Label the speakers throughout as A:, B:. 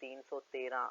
A: 313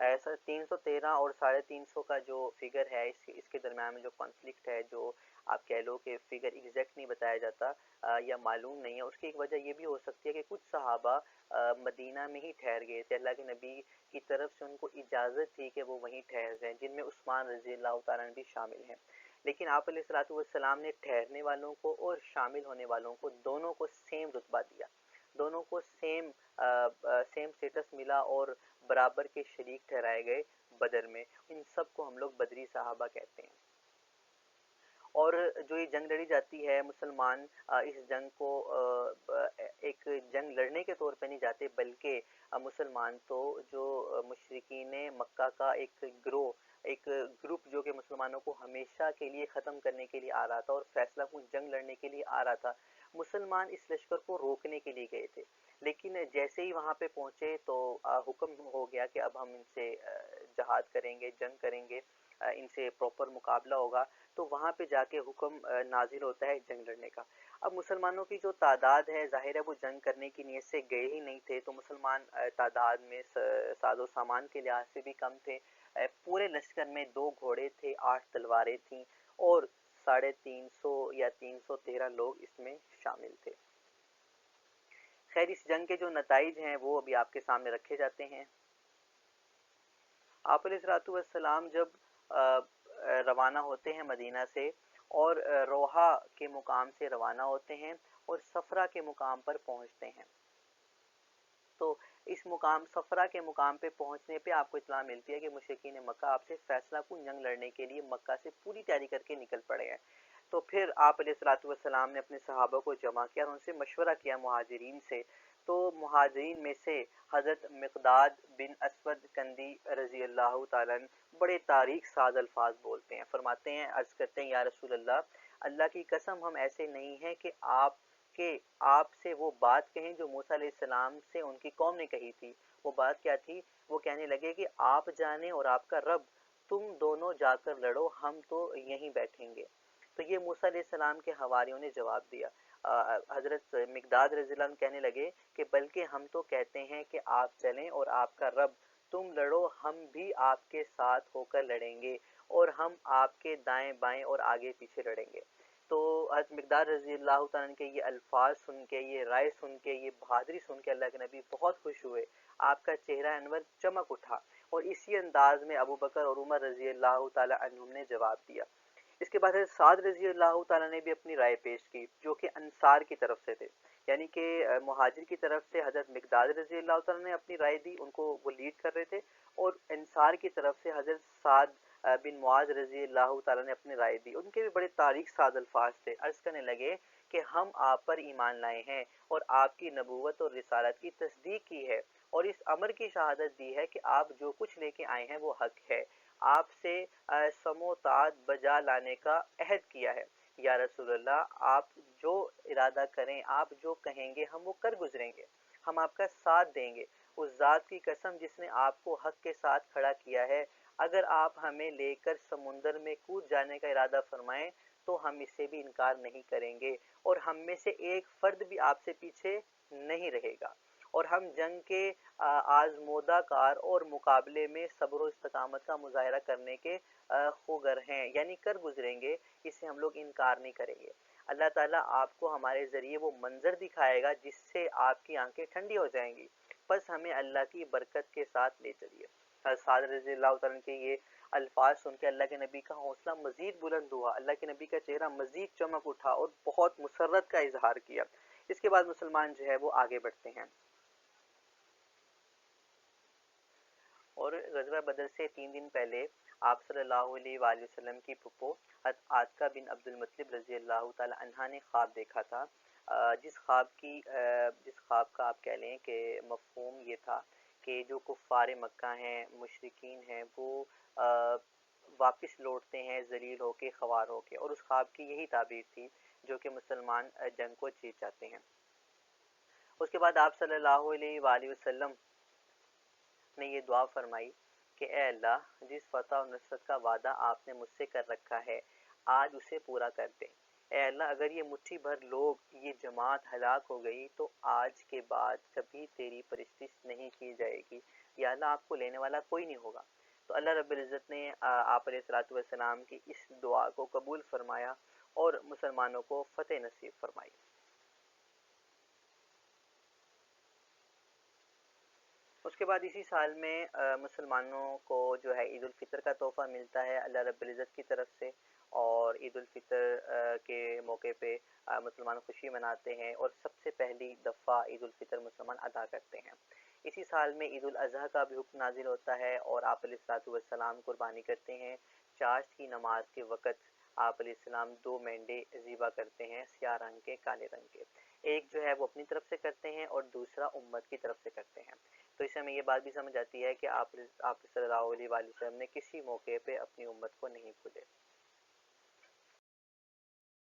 A: ایسا 313 اور 350 کا جو فگر ہے، اس کے درمیان میں جو کانفلکٹ ہے، جو آپ کہہ لو کہ فگر ایگزیکٹ نہیں بتایا جاتا یا معلوم نہیں ہے، اس کی ایک وجہ یہ بھی ہو سکتی ہے کہ کچھ صحابہ مدینہ میں ہی ٹھہر گئے تھے، اللہ کے نبی کی طرف سے ان کو اجازت تھی کہ وہ وہیں ٹھہر جائیں، جن میں عثمان رضی اللہ تعالیٰ عنہ بھی شامل ہیں۔ لیکن آپ علیہ الصلوۃ والسلام نے ٹھہرنے والوں کو اور شامل ہونے والوں کو دونوں کو سیم رتبہ دیا، دونوں کو سیم سٹیٹس ملا اور برابر کے شریک ٹھہرائے گئے بدر میں۔ ان سب کو ہم لوگ بدری صحابہ کہتے ہیں۔ اور جو یہ جنگ لڑی جاتی ہے، مسلمان اس جنگ کو ایک جنگ لڑنے کے طور پہ نہیں جاتے، بلکہ مسلمان تو جو مشرکین مکہ کا ایک گروہ، ایک گروپ جو کہ مسلمانوں کو ہمیشہ کے لیے ختم کرنے کے لیے آ رہا تھا اور فیصلہ کن جنگ لڑنے کے لیے آ رہا تھا، مسلمان اس لشکر کو روکنے کے لیے گئے تھے۔ لیکن جیسے ہی وہاں پہ پہنچے تو حکم ہو گیا کہ اب ہم ان سے جہاد کریں گے، جنگ کریں گے، ان سے پراپر مقابلہ ہوگا۔ تو وہاں پہ جا کے حکم نازل ہوتا ہے جنگ لڑنے کا۔ اب مسلمانوں کی جو تعداد ہے، ظاہر ہے وہ جنگ کرنے کی نیت سے گئے ہی نہیں تھے، تو مسلمان تعداد میں ساز و سامان کے لحاظ سے بھی کم تھے۔ پورے لشکر میں 2 گھوڑے تھے، 8 تلواریں تھیں اور 350 یا 313 لوگ اس میں شامل تھے۔ خیر، اس جنگ کے جو نتائج ہیں وہ ابھی آپ کے سامنے رکھے جاتے ہیں۔ آپ علیہ الصلوۃ والسلام جب روانہ ہوتے ہیں مدینہ سے اور روحا کے مقام سے روانہ ہوتے ہیں اور صفرا کے مقام پر پہنچتے ہیں، تو اس مقام صفرا کے مقام پہ پہنچنے پہ آپ کو اطلاع ملتی ہے کہ مشرکین مکہ آپ سے فیصلہ کن جنگ لڑنے کے لیے مکہ سے پوری تیاری کر کے نکل پڑے ہیں۔ تو پھر آپ علیہ الصلوۃ والسلام نے اپنے صحابہ کو جمع کیا اور ان سے مشورہ کیا مہاجرین سے۔ تو مہاجرین میں سے حضرت مقداد بن اسود کندی رضی اللہ تعالیٰ عنہ بڑے تاریخ ساز الفاظ بولتے ہیں، فرماتے ہیں، عرض کرتے ہیں، یا رسول اللہ، اللہ کی قسم ہم ایسے نہیں ہیں کہ آپ سے وہ بات کہیں جو موسیٰ علیہ السلام سے ان کی قوم نے کہی تھی۔ وہ بات کیا تھی؟ وہ کہنے لگے کہ آپ جانے اور آپ کا رب، تم دونوں جا کر لڑو، ہم تو یہیں بیٹھیں گے۔ تو یہ موسیٰ علیہ السلام کے حواریوں نے جواب دیا۔ حضرت مقداد رضی اللہ عنہ کہنے لگے کہ بلکہ ہم تو کہتے ہیں کہ آپ چلیں اور آپ کا رب، تم لڑو، ہم بھی آپ کے ساتھ ہو کر لڑیں گے اور ہم آپ کے دائیں بائیں اور آگے پیچھے لڑیں گے۔ تو حضرت مقداد رضی اللہ تعالیٰ عنہ کے یہ الفاظ سن کے، یہ رائے سن کے، یہ بہادری سن کے اللہ کے نبی بہت خوش ہوئے، آپ کا چہرہ انور چمک اٹھا، اور اسی انداز میں ابو بکر اور عمر رضی اللہ تعالیٰ عنہم نے جواب دیا۔ اس کے بعد حضرت سعد رضی اللہ تعالیٰ نے بھی اپنی رائے پیش کی، جو کہ انصار کی طرف سے تھے، یعنی کہ مہاجر کی طرف سے حضرت مقداد رضی اللہ تعالیٰ نے اپنی رائے دی، ان کو وہ لیڈ کر رہے تھے، اور انصار کی طرف سے حضرت سعد بن معاذ رضی اللہ تعالیٰ نے اپنی رائے دی۔ ان کے بھی بڑے تاریخ ساز الفاظ تھے، عرض کرنے لگے کہ ہم آپ پر ایمان لائے ہیں اور آپ کی نبوت اور رسالت کی تصدیق کی ہے، اور اس امر کی شہادت دی ہے کہ آپ جو کچھ لے کے آئے ہیں وہ حق ہے، آپ سے سمو طاعت بجا لانے کا عہد کیا ہے۔ یا رسول اللہ، آپ جو ارادہ کریں، آپ جو کہیں گے ہم وہ کر گزریں گے، ہم آپ کا ساتھ دیں گے۔ اس ذات کی قسم جس نے آپ کو حق کے ساتھ کھڑا کیا ہے، اگر آپ ہمیں لے کر سمندر میں کود جانے کا ارادہ فرمائیں تو ہم اس سے بھی انکار نہیں کریں گے، اور ہم میں سے ایک فرد بھی آپ سے پیچھے نہیں رہے گا، اور ہم جنگ کے آزمودہ کار اور مقابلے میں صبر و استقامت کا مظاہرہ کرنے کے خوگر ہیں، یعنی کر گزریں گے، اسے ہم لوگ انکار نہیں کریں گے۔ اللہ تعالیٰ آپ کو ہمارے ذریعے وہ منظر دکھائے گا جس سے آپ کی آنکھیں ٹھنڈی ہو جائیں گی، بس ہمیں اللہ کی برکت کے ساتھ لے چلیے۔ سعد رضی اللہ تعالیٰ کے یہ الفاظ سن کے اللہ کے نبی کا حوصلہ مزید بلند ہوا، اللہ کے نبی کا چہرہ مزید چمک اٹھا اور بہت مسرت کا اظہار کیا۔ اس کے بعد مسلمان جو ہے وہ آگے بڑھتے ہیں، اور غزوہ بدر سے 3 دن پہلے آپ صلی اللہ علیہ وآلہ وسلم کی پھپھو حضرت عاتقہ بن عبد المطلب رضی اللہ تعالی عنہ نے خواب دیکھا تھا، جس خواب کا آپ کہہ لیں کہ مفہوم یہ تھا کہ جو کفار مکہ ہیں، مشرکین ہیں، وہ واپس لوٹتے ہیں ذلیل ہو کے، خوار ہو کے، اور اس خواب کی یہی تعبیر تھی جو کہ مسلمان جنگ کو جیت جاتے ہیں۔ اس کے بعد آپ صلی اللہ علیہ وآلہ وسلم نے یہ دعا فرمائی کہ اے اللہ، جس فتح و نصرت کا وعدہ آپ نے مجھ سے کر رکھا ہے، آج اسے پورا کر دیں۔ اے اللہ، اگر یہ مٹھی بھر لوگ، یہ جماعت ہلاک ہو گئی تو آج کے بعد کبھی تیری پرستش نہیں کی جائے گی، یا اللہ آپ کو لینے والا کوئی نہیں ہوگا۔ تو اللہ رب العزت نے آپ علیہ الصلوۃ والسلام کی اس دعا کو قبول فرمایا اور مسلمانوں کو فتح نصیب فرمائی۔ اس کے بعد اسی سال میں مسلمانوں کو جو ہے عید الفطر کا تحفہ ملتا ہے اللہ رب العزت کی طرف سے، اور عید الفطر کے موقع پہ مسلمان خوشی مناتے ہیں اور سب سے پہلی دفعہ عید الفطر مسلمان ادا کرتے ہیں۔ اسی سال میں عید الاضحیٰ کا بھی حکم نازل ہوتا ہے اور آپ علیہ الصلوۃ والسلام قربانی کرتے ہیں۔ چاشت کی نماز کے وقت آپ علیہ السلام 2 مینڈے ذبح کرتے ہیں، سیاہ رنگ کے، کالے رنگ کے۔ ایک جو ہے وہ اپنی طرف سے کرتے ہیں اور دوسرا امت کی طرف سے کرتے ہیں۔ تو اس سے ہمیں یہ بات بھی سمجھ آتی ہے کہ آپ صلی اللہ علیہ وآلہ وسلم نے کسی موقع پہ اپنی امت کو نہیں بھولے۔